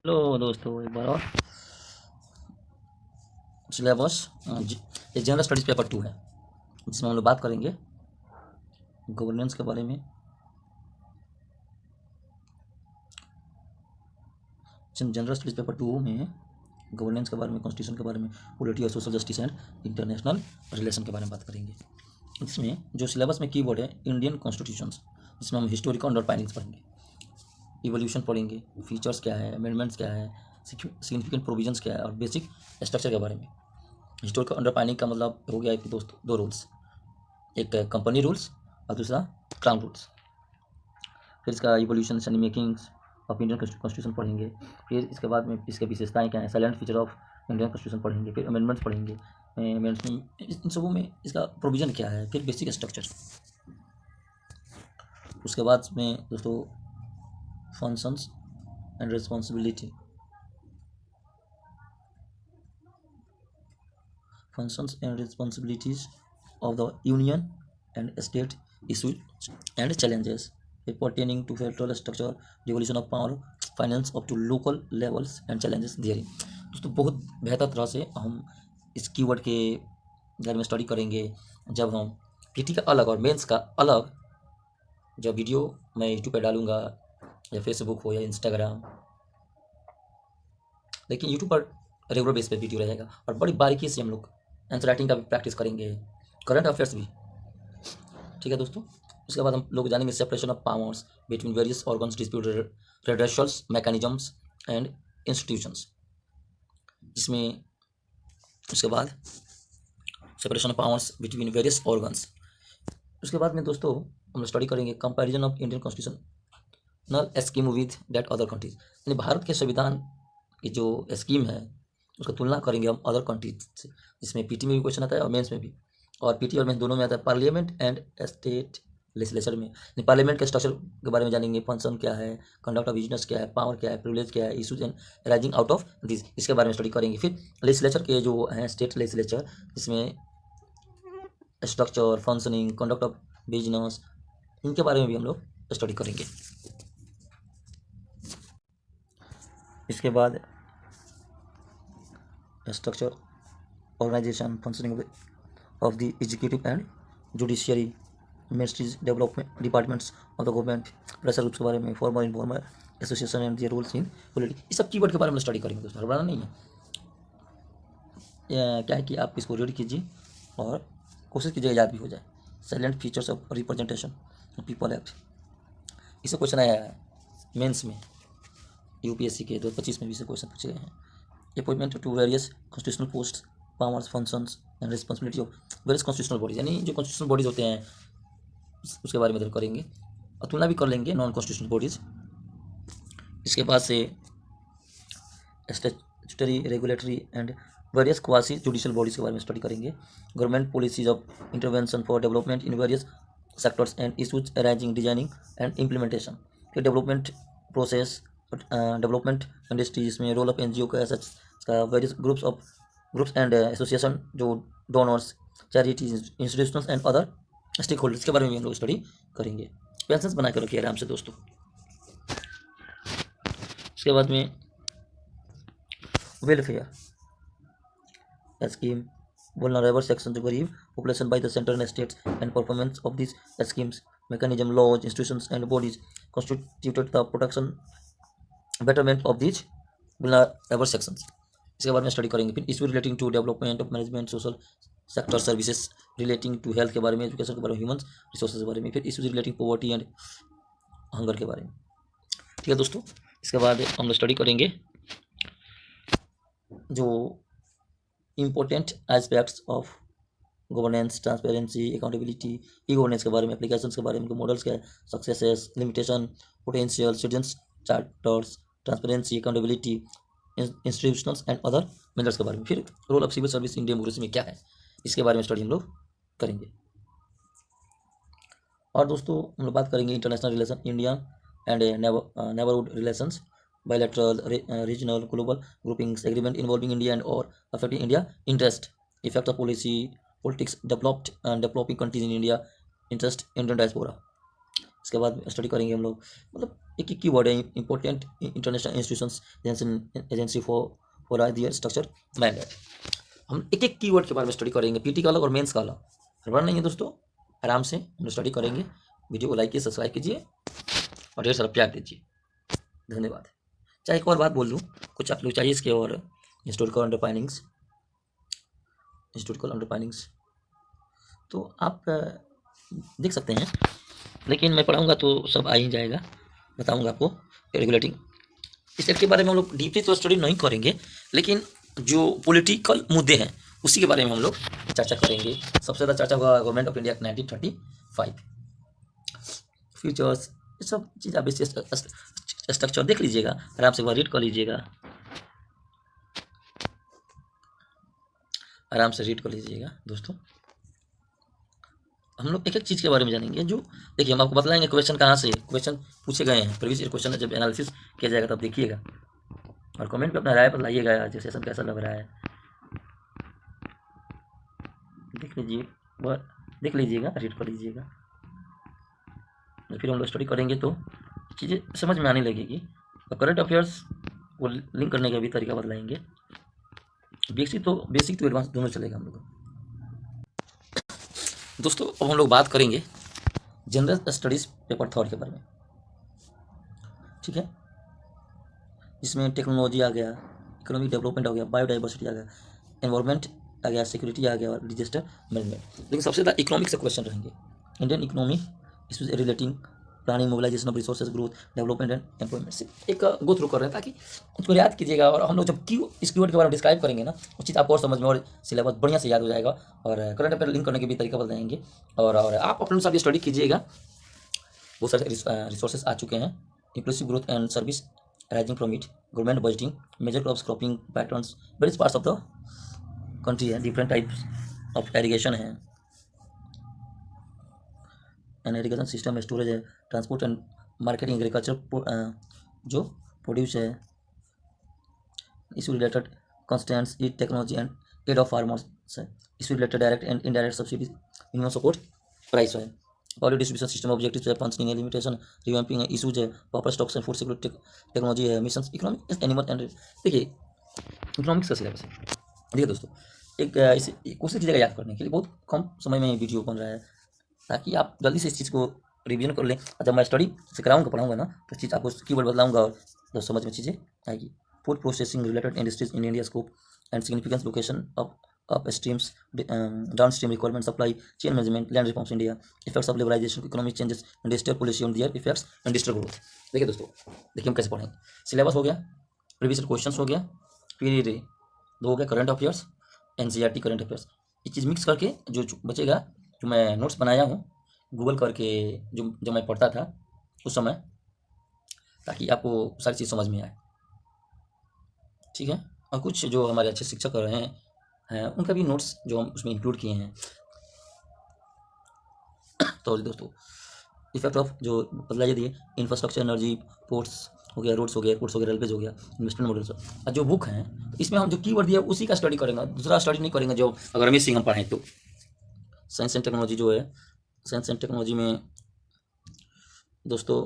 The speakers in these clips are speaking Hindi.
हेलो दोस्तों, एक बार और सिलेबस ये जनरल स्टडीज़ पेपर 2 है, जिसमें हम लोग बात करेंगे गवर्नेंस के बारे में। जनरल स्टडीज़ पेपर 2 में गवर्नेंस के बारे में, कॉन्स्टिट्यूशन के बारे में, पॉलिटी और social justice and international relation के बारे में बात करेंगे। इसमें जो सिलेबस में कीवर्ड है इंडियन कॉन्स्टिट्यूशंस, जिसमें हम हिस्टोरिकल अंडरस्टैंडिंग्स पढ़ेंगे, इवोल्यूशन पढ़ेंगे, फीचर्स क्या है, अमेंडमेंट्स क्या है, सिग्निफिकेंट प्रोविजंस क्या है और बेसिक स्ट्रक्चर के बारे में। हिस्टोरिकल अंडरस्टैंडिंग का मतलब हो गया कि दोस्त दो रूल्स, एक कंपनी रूल्स और दूसरा क्राउन रूल्स। फिर इसका इवोल्यूशन यानी मेकिंग्स ऑफ इंडियन कॉन्स्टिट्यूशन पढ़ेंगे। फिर इसके बाद में इसके विशेषताएं क्या हैं, silent feature of Indian constitution पढ़ेंगे। फिर अमेंडमेंट्स पढ़ेंगे, अमेंडमेंट्स में इन सबों में इसका प्रोविजन क्या है। फिर बेसिक स्ट्रक्चर। उसके बाद में दोस्तों functions and responsibility, functions and responsibilities of the union and state issues and challenges pertaining to federal structure, devolution of power, finance up to local levels and challenges therein। दोस्तों बहुत बेहतर तरह से हम इस कीवर्ड के बारे में स्टडी करेंगे जब हम पीटी का अलग और मेंस का अलग, जब वीडियो मैं यूट्यूब पे डालूंगा या फेसबुक हो या इंस्टाग्राम, लेकिन यूट्यूब पर रेगुलर बेस पे वीडियो रहेगा और बड़ी बारीकी से हम लोग आंसर राइटिंग का भी प्रैक्टिस करेंगे, करंट अफेयर्स भी। ठीक है दोस्तों। उसके बाद हम लोग जानेंगे separation of powers between various organs, dispute redressals mechanisms and institutions, जिसमें उसके बाद separation of powers between various organs. उसके बाद में दोस्तों हम स्टडी करेंगे comparison of Indian constitutional scheme with that other countries, यानी भारत के संविधान की जो स्कीम है उसका तुलना करेंगे हम अदर कंट्रीज से, जिसमें पीटी में भी क्वेश्चन आता है और मेंस में भी। और पीटी और मेंस दोनों में आता है। पार्लियामेंट एंड स्टेट लेजिस्लेचर में पार्लियामेंट के स्ट्रक्चर के बारे में जानेंगे, फंक्शन क्या है, कंडक्ट ऑफ बिजनेस क्या है, पावर क्या है, प्रिविलेज क्या है, issues and rising out of this, इसके बारे में स्टडी करेंगे। फिर लेजिस्लेचर के जो हैं स्टेट लेजिस्लेचर, जिसमें structure, functioning, conduct of business, इनके बारे में भी हम लोग स्टडी करेंगे। इसके बाद structure, organization, functioning of the executive and judiciary, ministries, development departments of the government, pressure groups के बारे में, formal informal association and their roles in politics, इस सब कीवर्ड के बारे में स्टडी करेंगे दोस्तों, हड़बड़ाना नहीं है। क्या है कि आप इसको रीड कीजिए और कोशिश कीजिए याद भी हो जाए। Salient features of representation people act, इससे क्वेश्चन आया है मेंस में, यूपीएससी के 2025 में भी से क्वेश्चन पूछे गए हैं। Appointment to various constitutional post, powers, functions and responsibility of various constitutional bodies, यानी जो कॉन्स्टिट्यूशनल बॉडीज होते हैं उसके बारे में करेंगे और तुलना भी कर लेंगे नॉन कॉन्स्टिट्यूशनल बॉडीज। इसके बाद से statutory, regulatory and various quasi judicial bodies के बारे में स्टडी करेंगे। Government policies of intervention for development in various sectors and issues arising, designing and implementation. फिर डेवलपमेंट प्रोसेस, डेवलपमेंट इंडस्ट्री, जिसमें रोल ऑफ एनजीओ का सच का वेरियस ग्रुप्स एंड एसोसिएशन, जो donors, charities, institutions and other stakeholders के बारे में भी हम लोग स्टडी करेंगे। पेंशंस बना के रखिए आराम से दोस्तों। उसके बाद में welfare scheme, vulnerable sections of गरीब population by the center and states and performance of these schemes, mechanism, laws, institutions and bodies constituted the protection betterment of these vulnerable sections, इसके बारे में स्टडी करेंगे। फिर issue relating to development of management, social sector services relating to health के बारे में, एजुकेशन के बारे में, ह्यूमन रिसोर्सेज के बारे में। फिर issues relating poverty and hunger के बारे में। ठीक है दोस्तों। इसके बाद हम लोग स्टडी करेंगे जो important aspects of governance, transparency, accountability, e governance के बारे में, एप्लीकेशंस के बारे में, मॉडल्स क्या है, successes, limitation, potential, citizens charters, transparency, accountability, institutions and other measures के बारे में। फिर role of civil service in democracy में क्या है, इसके बारे में स्टडी हम लोग करेंगे। और दोस्तों हम लोग बात करेंगे international relation, India and neighbourhood relations, bilateral, regional, global groupings, agreement involving India and or affecting India interest, effect of policy, politics, developed and developing countries in India interest, Indian diaspora। इसके बाद स्टडी करेंगे हम लोग, मतलब एक एक कीवर्ड है, important international institutions agency for their structure mandate. हम एक एक कीवर्ड के बारे में स्टडी करेंगे, पीटी का अलग और मेंस का अलग। गड़बड़ नहीं है दोस्तों, आराम से हम स्टडी करेंगे। वीडियो को लाइक कीजिए, सब्सक्राइब कीजिए और ढेर सारा प्यार दीजिए। धन्यवाद। चाहे एक और बात बोल दूँ, कुछ आप लोग चाहिए इसके और हिस्टोरिकल अंडरपाइनिंग्स तो आप देख सकते हैं, लेकिन मैं पढ़ाऊँगा तो सब आ ही जाएगा, बताऊँगा आपको। रेगुलेटिंग स्टेट के बारे में हम लोग डीपली तो स्टडी नहीं करेंगे, लेकिन जो पॉलिटिकल मुद्दे हैं उसी के बारे में हम लोग चर्चा करेंगे। सबसे ज़्यादा चर्चा हुआ गवर्नमेंट ऑफ इंडिया 1935, फीचर्स, ये सब चीज़ आप बेसिक स्ट्रक्चर देख लीजिएगा, आराम से वह रीड कर लीजिएगा, आराम से रीड कर लीजिएगा दोस्तों। हम लोग एक एक चीज़ के बारे में जानेंगे। जो देखिए, हम आपको बतलाएंगे क्वेश्चन कहाँ से क्वेश्चन पूछे गए हैं, प्रीवियस ईयर क्वेश्चन जब एनालिसिस किया जाएगा तब देखिएगा, और कमेंट पे अपना राय बताइएगा, आज सेशन कैसा लग रहा है देख लीजिए, वह देख लीजिएगा, रीड कर लीजिएगा। फिर हम लोग स्टडी करेंगे तो चीज़ें समझ में आने लगेगी। और करंट अफेयर्स को लिंक करने का भी तरीका बतलाएंगे। बेसिक तो एडवांस दोनों चलेगा हम लोग को। दोस्तों अब हम लोग बात करेंगे जनरल स्टडीज़ पेपर 3 के बारे में, ठीक है, जिसमें टेक्नोलॉजी आ गया, इकोनॉमिक डेवलपमेंट आ गया, बायोडाइवर्सिटी आ गया, एनवायरनमेंट आ गया, सिक्योरिटी आ गया और डिजास्टर मैनेजमेंट। लेकिन सबसे ज़्यादा इकोनॉमिक से क्वेश्चन रहेंगे। Indian economy issues relating planning, mobilisation of resources, growth, development and employment. सिर्फ एक गो थ्रू कर रहे हैं ताकि उसको याद कीजिएगा, और हम लोग जब इस कीवर्ड के बारे में डिस्क्राइब करेंगे ना, वो चीज़ आपको और समझ में और सिलेबस बढ़िया से याद हो जाएगा, और करंट अफेयर लिंक करने के भी तरीका बताएंगे। और आप अपने अनुसार स्टडी कीजिएगा। बहुत सारे रिसोर्सेज आ चुके हैं, inclusive growth and service rising from it, government budgeting, major crops cropping patterns, various parts of the country है, डिफरेंट टाइप्स ऑफ एरीगेशन है, एंड एरीगेशन सिस्टम, स्टोरेज है, ट्रांसपोर्ट एंड मार्केटिंग, एग्रीकल्चर जो प्रोड्यूस है, issue related constraints, e technology and aid of farmers है, issue related direct and indirect subsidies, minimum support price है, पावर डिस्ट्रीब्यूशन सिस्टम ऑब्जेक्टिव्स है, फंक्शनिंग है, लिमिटेशन, रिवैम्पिंग है, इशूज है, proper stocks and food security technology है, मिशन इकोनॉमिक, एनिमल एंड, देखिए इकोनॉमिक्स का सिलेबस है। देखिए दोस्तों, एक इसे कोशिश कीजिएगा याद करने के लिए, बहुत कम समय में वीडियो बन रहा है, ताकि आप जल्दी से इस चीज़ को रिवीजन कर लें। और जब मैं स्टडी से कराऊंगा, पढ़ाऊंगा ना, तो चीज़ आपको कीवर्ड बदलाऊंगा और तो समझ में चीज़ें आएगी। Food processing related industries in India, scope and significance, location of upstreams, downstream requirement, supply chain management, land reforms India, effects of liberalisation, economic changes, industrial policy on their effects, industrial growth. देखिए दोस्तों, देखिए हम कैसे पढ़ेंगे। सिलेबस हो गया, प्रीवियस क्वेश्चन हो गया, फिर 2 हो गया current affairs, NCERT current affairs. ये चीज़ मिक्स करके जो बचेगा, जो मैं नोट्स बनाया हूँ गूगल करके, जो मैं पढ़ता था उस समय, ताकि आपको सारी चीज़ समझ में आए, ठीक है। और कुछ जो हमारे अच्छे शिक्षक रहे हैं उनका भी नोट्स जो हम उसमें इंक्लूड किए हैं। तो दोस्तों, इफेक्ट ऑफ जो बदलाइए दिए, इंफ्रास्ट्रक्चर, एनर्जी, पोर्ट्स हो गया, रोड्स हो गया, एयरपोर्ट्स हो गया, रेलवेज हो गया, इन्वेस्टमेंट मॉडल्स। और जो बुक हैं तो इसमें हम जो कीवर्ड दिया उसी का स्टडी करेंगे, दूसरा स्टडी नहीं करेंगे। जो अगर रमेश सिंह हम पढ़ें तो साइंस एंड टेक्नोलॉजी जो है, साइंस एंड टेक्नोलॉजी में दोस्तों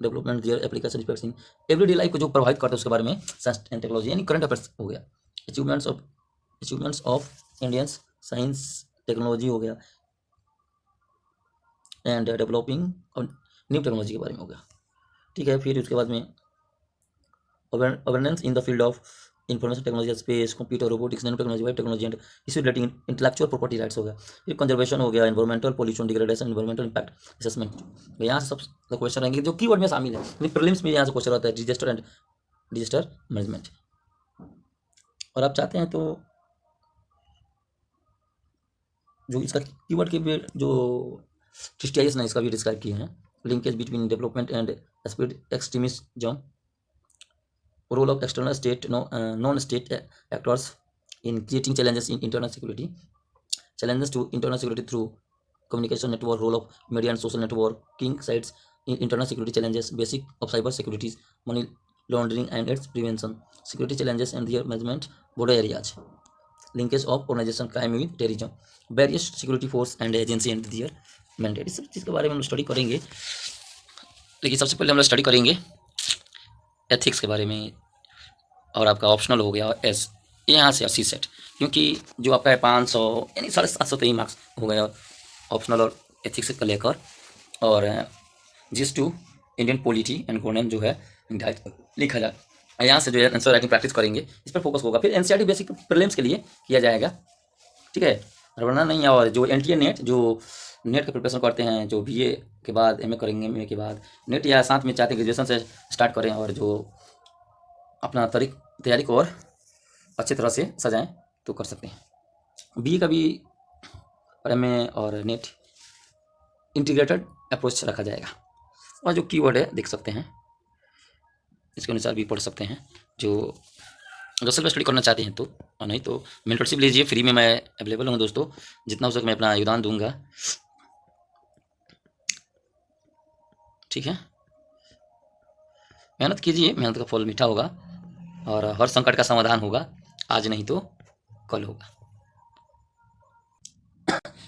development their application effects in everyday life को जो प्रभावित करता है उसके बारे में साइंस एंड टेक्नोलॉजी, यानी करंट अफेयर्स हो गया। Achievements of Indians, science technology हो गया, एंड डेवलपिंग और न्यू टेक्नोलॉजी के बारे में हो गया, ठीक है। फिर उसके बाद में awareness in the field of information technology, space, computer, robotics, nano technology, vibe technology and issue relating intellectual property rights हो गया। फिर कंजर्वेशन हो गया, environmental pollution, degradation, environmental impact assessment. यहाँ से सब क्वेश्चन रहेंगे जो कीवर्ड में शामिल है। प्रीलिम्स में यहाँ से क्वेश्चन आता है, डिजास्टर मैनेजमेंट। और आप चाहते हैं तो जो इसका कीवर्ड के भी जो ट्रिस्टियाइस ने इसका भी डिस्क्राइब किए हैं, linkage between development and speed extremism, role of external state non-state actors in creating challenges in internal security, challenges to internal security through communication network, role of media and social networking sites in internal security challenges, basic of cyber security, money laundering and its prevention, security challenges and their management, border areas, linkage of organization crime with terrorism, various security force and agency and their mandate। इस सब चीज़ के बारे में हम स्टडी करेंगे। देखिए सबसे पहले हम लोग स्टडी करेंगे एथिक्स के बारे में, और आपका ऑप्शनल हो गया एस, यहाँ से 80 सेट, क्योंकि जो आपका है 500 यानी 750 तो ही मार्क्स हो गया ऑप्शनल और एथिक्स का लेकर। और जिस to Indian polity and governance जो है लिखा जाए, यहाँ से जो है आंसर राइटिंग प्रैक्टिस करेंगे, इस पर फोकस होगा। फिर एनसीईआरटी बेसिक प्रीलिम्स के लिए किया जाएगा, ठीक है, वरना नहीं। और जो एनटीए नेट, जो नेट का प्रिपरेशन करते हैं, जो बीए के बाद एमए करेंगे, एमए के बाद नेट, या साथ में चाहते हैं ग्रेजुएशन से स्टार्ट करें और जो अपना तैयारी को और अच्छी तरह से सजाएं तो कर सकते हैं। बीए का भी और एमए और नेट इंटीग्रेटेड अप्रोच रखा जाएगा। और जो कीवर्ड है देख सकते हैं, इसके अनुसार भी पढ़ सकते हैं। जो सेल्फ स्टडी करना चाहते हैं तो, और नहीं तो मेंटरशिप लीजिए, फ्री में मैं अवेलेबल हूँ दोस्तों, जितना हो सके मैं अपना योगदान दूंगा, ठीक है। मेहनत कीजिए, मेहनत का फल मीठा होगा और हर संकट का समाधान होगा, आज नहीं तो कल होगा।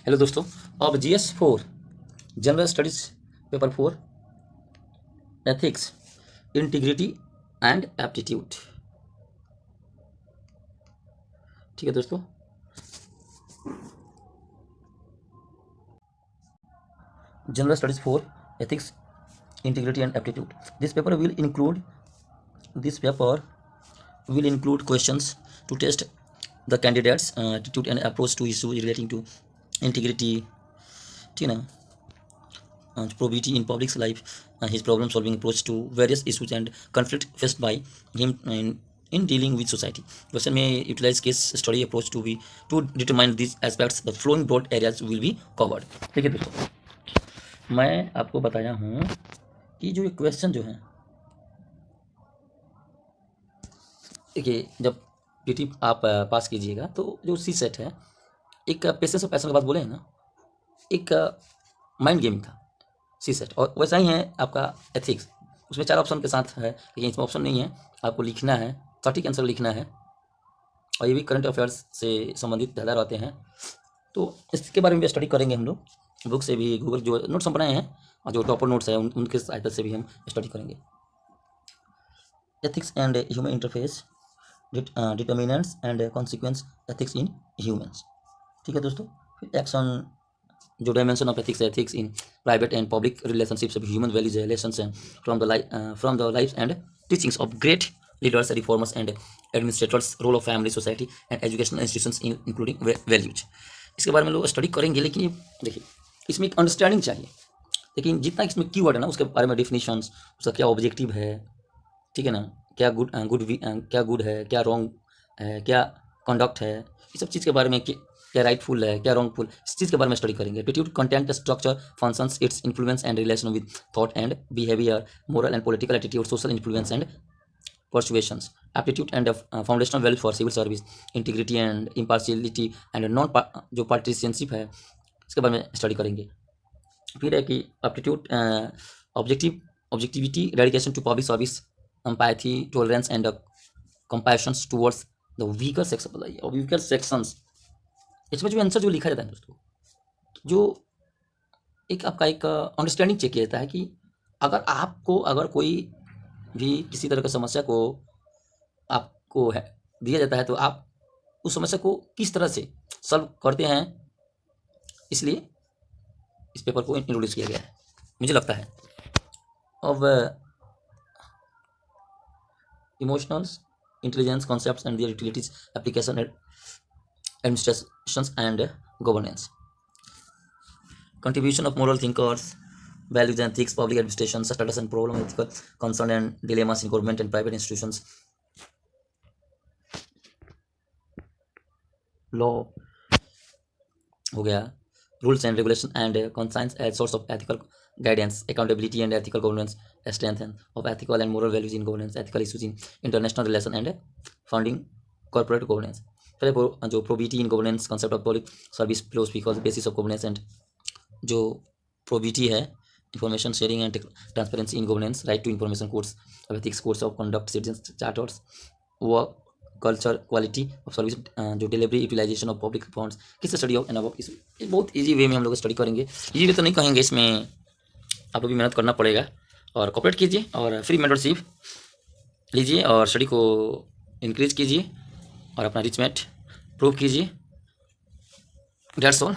हेलो दोस्तों, अब GS 4 general studies paper 4 ethics, integrity and aptitude, ठीक है दोस्तों। General studies 4 ethics, integrity and aptitude. This paper will include questions to test the candidates attitude and approach to issues relating to integrity, ठीक है ना, probity in public life, his problem solving approach to various issues and conflict faced by him in dealing with society. Question may utilize case study approach to determine these aspects. The following broad areas will be covered. ठीक है दोस्तों, मैं आपको बताया हूँ कि जो ये क्वेश्चन जो है, देखिए जब पीटी आप पास कीजिएगा तो जो सी सेट है, एक पेशेंस और पैशन की बात बोले हैं ना, एक माइंड गेम था सी सेट, और वैसा ही है आपका एथिक्स। उसमें 4 ऑप्शन के साथ है, लेकिन इसमें ऑप्शन नहीं है, आपको लिखना है, सटीक आंसर लिखना है, और ये भी करंट अफेयर्स से संबंधित ज़्यादा रहते हैं। तो इसके बारे में भी स्टडी करेंगे हम लोग, बुक से भी, गूगल जो नोट्स हम बनाए हैं और जो टॉपर नोट्स है उनके सहायता से भी हम स्टडी करेंगे। Ethics and human interface, determinants and consequence ethics in humans, ठीक है दोस्तों। फिर एक्शन, जो डायमेंशन ऑफ एथिक्स है, ethics in private and public relationships, human values है, लेसन्स हैं from the life and teachings of great leaders, reformers and administrators, role of family, society and educational institutions including values. इसके बारे में लोग स्टडी करेंगे, लेकिन ये देखिए इसमें एक अंडरस्टैंडिंग चाहिए। लेकिन जितना इसमें कीवर्ड है ना, उसके बारे में डेफिनेशंस, उसका क्या ऑब्जेक्टिव है, ठीक है ना, क्या क्या गुड है, क्या रॉन्ग है, क्या कंडक्ट है, ये सब चीज़ के बारे में, क्या राइटफुल है, क्या रॉन्गफुल, इस चीज़ के बारे में स्टडी करेंगे। Aptitude, content, structure, functions, its influence and relation with thought and behaviour, moral and political attitude, social influence and persuasions, aptitude and foundational value for civil service, integrity and impartiality and non जो partisanship है, इसके बारे में स्टडी करेंगे। फिर है कि aptitude, objectivity, dedication to public service, empathy, tolerance and compassion towards the weaker section, और weaker sections, इसमें जो आंसर जो लिखा जाता है दोस्तों, जो एक आपका एक अंडरस्टैंडिंग चेक किया जाता है कि अगर कोई भी किसी तरह की समस्या को आपको है दिया जाता है, तो आप उस समस्या को किस तरह से सॉल्व करते हैं, इसलिए इस पेपर को इंट्रोड्यूस किया गया है, मुझे लगता है। अब emotionals, intelligence, concepts and their utilities, application, administration and governance, contribution of moral thinkers, values and ethics, public administration, status and problem, ethical concern and dilemmas in government and private institutions, law हो गया, rules and regulation and conscience as source of ethical guidance, accountability and ethical governance, strength of ethical and moral values in governance, ethical issues in international relation and funding corporate governance. फिर जो probity in governance, concept of public service philosophy, basis of governance, and जो प्रोबिटी है, information sharing and transparency in governance, right to information, course of ethics, course of conduct, citizen charters, वो कल्चर, क्वालिटी ऑफ सर्विस, जो delivery, utilisation of public funds, किस स्टडी ऑफ एंड अबव, इस बहुत इजी वे में हम लोग स्टडी करेंगे। इजी वे तो नहीं कहेंगे, इसमें आपको भी मेहनत करना पड़ेगा, और कॉपरेट कीजिए और फ्री मेंटरशिप लीजिए और स्टडी को इंक्रीज कीजिए और अपना रिचमेंट प्रूव कीजिए। That's all.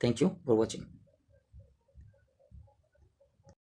Thank you for watching.